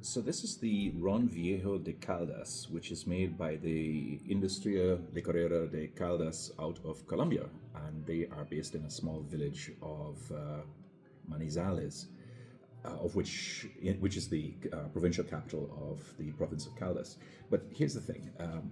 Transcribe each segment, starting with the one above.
So this is the Ron Viejo de Caldas, which is made by the Industria Licorera de Caldas out of Colombia, and they are based in a small village of Manizales, which is the provincial capital of the province of Caldas. But here's the thing: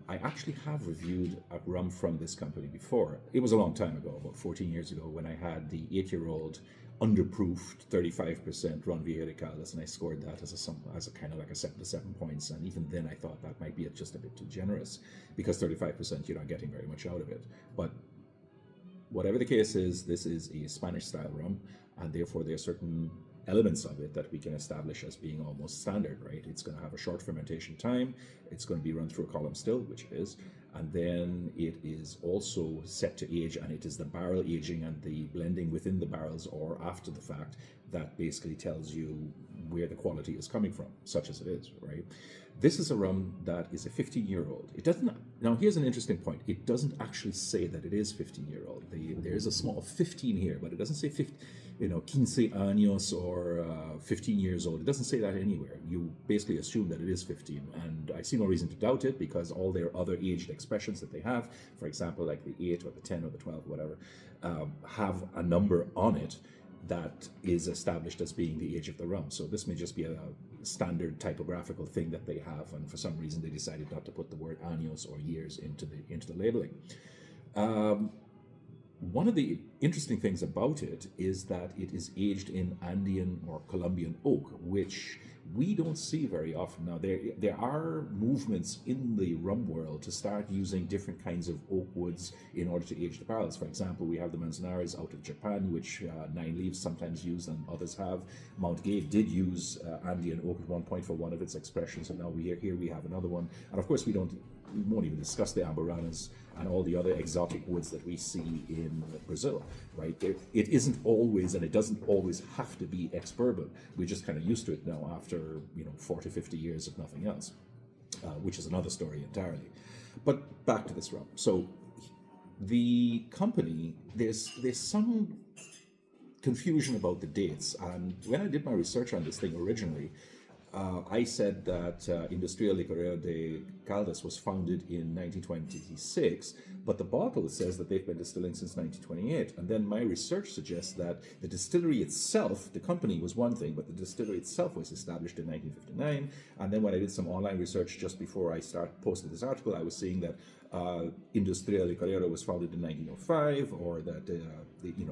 I actually have reviewed a rum from this company before. It was a long time ago, about 14 years ago, when I had the 8-year-old underproofed 35% Ron Viejo de Caldas, and I scored that as a kind of like a 7 to 7 points. And even then, I thought that might be just a bit too generous because 35% you're not getting very much out of it. But whatever the case is, this is a Spanish style rum, and therefore there are certain elements of it that we can establish as being almost standard, right? It's going to have a short fermentation time, it's going to be run through a column still, which it is, and then it is also set to age, and it is the barrel aging and the blending within the barrels or after the fact that basically tells you where the quality is coming from, such as it is, right? This is a rum that is a 15-year-old. It doesn't. Now, here's an interesting point. It doesn't actually say that it is 15-year-old. There is a small 15 here, but it doesn't say 15, 15 años or 15 years old. It doesn't say that anywhere. You basically assume that it is 15, and I see no reason to doubt it because all their other aged expressions that they have, for example, like the 8 or the 10 or the 12, whatever, have a number on it that is established as being the age of the rum. So this may just be a standard typographical thing that they have, and for some reason they decided not to put the word años or years into the labeling. One of the interesting things about it is that it is aged in Andean or Colombian oak, which we don't see very often. Now, there are movements in the rum world to start using different kinds of oak woods in order to age the barrels. For example, we have the Manzanares out of Japan, which Nine Leaves sometimes use and others have. Mount Gay did use Andean oak at one point for one of its expressions, and now here we have another one. And of course, we won't even discuss the Ambaranas and all the other exotic woods that we see in Brazil, right? It isn't always, and it doesn't always have to be ex-bourbon. We're just kind of used to it now after 40, 50 years if nothing else, which is another story entirely. But back to this rum. So the company, there's some confusion about the dates, and when I did my research on this thing originally, I said that Industria Licorera de Caldas was founded in 1926, but the bottle says that they've been distilling since 1928. And then my research suggests that the distillery itself, the company was one thing, but the distillery itself was established in 1959. And then when I did some online research just before I posted this article, I was seeing that Industria Licorera was founded in 1905, or that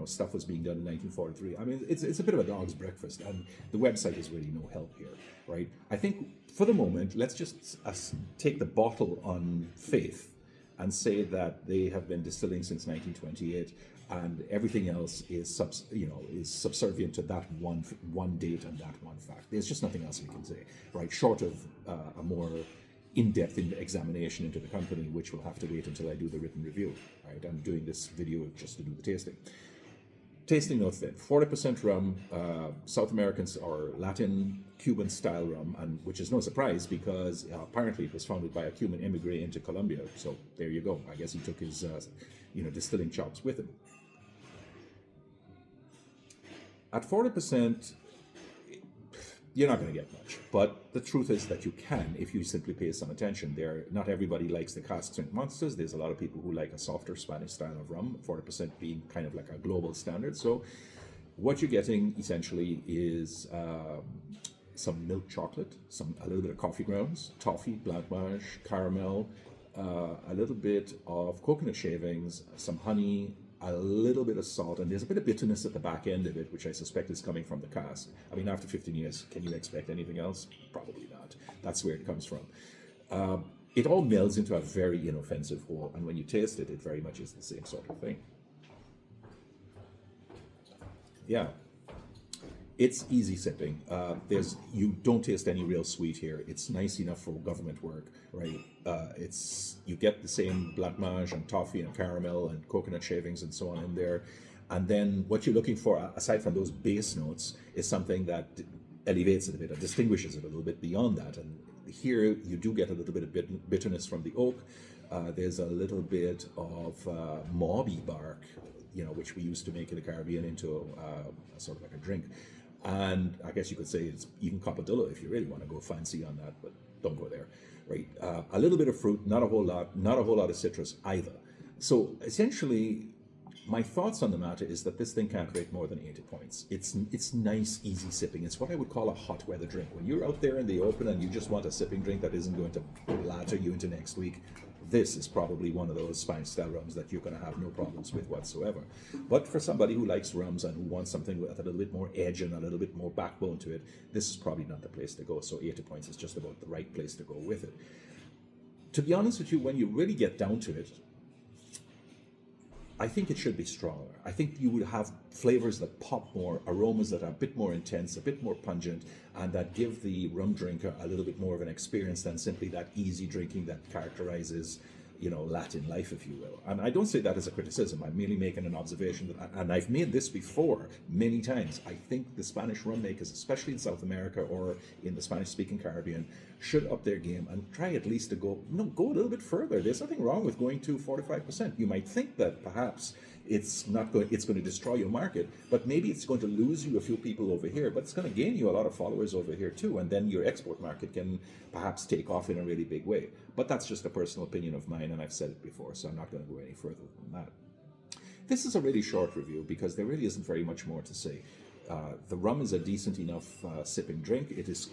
stuff was being done in 1943. I mean, it's a bit of a dog's breakfast, and the website is really no help here, right? I think for the moment, let's just take the bottle on faith and say that they have been distilling since 1928, and everything else is subservient to that one date and that one fact. There's just nothing else we can say, right? Short of a more in-depth examination into the company, which will have to wait until I do the written review, right? I'm doing this video just to do the tasting. Tasting notes then: 40% rum, South American or Latin Cuban style rum, and which is no surprise because apparently it was founded by a Cuban immigrant into Colombia. So there you go. I guess he took his distilling chops with him. At 40%, you're not going to get much. But the truth is that you can if you simply pay some attention. Not everybody likes the cask strength monsters. There's a lot of people who like a softer Spanish style of rum, 40% being kind of like a global standard. So what you're getting essentially is some milk chocolate, a little bit of coffee grounds, toffee, blancmange, caramel, a little bit of coconut shavings, some honey, a little bit of salt, and there's a bit of bitterness at the back end of it, which I suspect is coming from the cask. I mean, after 15 years, can you expect anything else? Probably not. That's where it comes from. It all melds into a very inoffensive whole, and when you taste it, it very much is the same sort of thing. Yeah. It's easy sipping. You don't taste any real sweet here. It's nice enough for government work, right? You get the same blancmange and toffee and caramel and coconut shavings and so on in there, and then what you're looking for, aside from those base notes, is something that elevates it a bit, or distinguishes it a little bit beyond that. And here you do get a little bit of bitterness from the oak. There's a little bit of mauby bark, which we used to make in the Caribbean into sort of like a drink. And I guess you could say it's even Copadillo if you really want to go fancy on that, but don't go there, right? A little bit of fruit, not a whole lot, not a whole lot of citrus either. So essentially, my thoughts on the matter is that this thing can't rate more than 80 points. It's nice, easy sipping. It's what I would call a hot weather drink. When you're out there in the open and you just want a sipping drink that isn't going to blather you into next week, this is probably one of those Spanish style rums that you're going to have no problems with whatsoever. But for somebody who likes rums and who wants something with a little bit more edge and a little bit more backbone to it, this is probably not the place to go. So 80 points is just about the right place to go with it. To be honest with you, when you really get down to it, I think it should be stronger. I think you would have flavors that pop more, aromas that are a bit more intense, a bit more pungent, and that give the rum drinker a little bit more of an experience than simply that easy drinking that characterizes, Latin life, if you will. And I don't say that as a criticism. I'm merely making an observation that, and I've made this before many times. I think the Spanish rum makers, especially in South America or in the Spanish-speaking Caribbean, should up their game and try at least to go a little bit further. There's nothing wrong with going to 45%. You might think that perhaps it's going to destroy your market, but maybe it's going to lose you a few people over here, but it's going to gain you a lot of followers over here too, and then your export market can perhaps take off in a really big way. But that's just a personal opinion of mine, and I've said it before, so I'm not going to go any further than that. This is a really short review because there really isn't very much more to say. The rum is a decent enough sipping drink. It is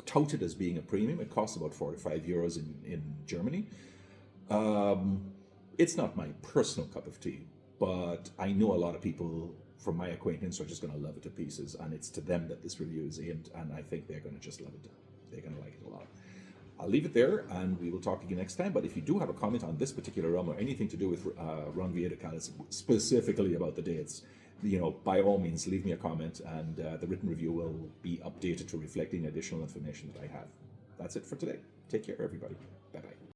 touted as being a premium. It costs about 45 euros in Germany. It's not my personal cup of tea, but I know a lot of people from my acquaintance are just going to love it to pieces, and it's to them that this review is aimed, and I think they're going to just love it. They're going to like it a lot. I'll leave it there, and we will talk again next time. But if you do have a comment on this particular rum or anything to do with rum Viejo de Caldas, specifically about the dates, by all means, leave me a comment, and the written review will be updated to reflect any additional information that I have. That's it for today. Take care, everybody.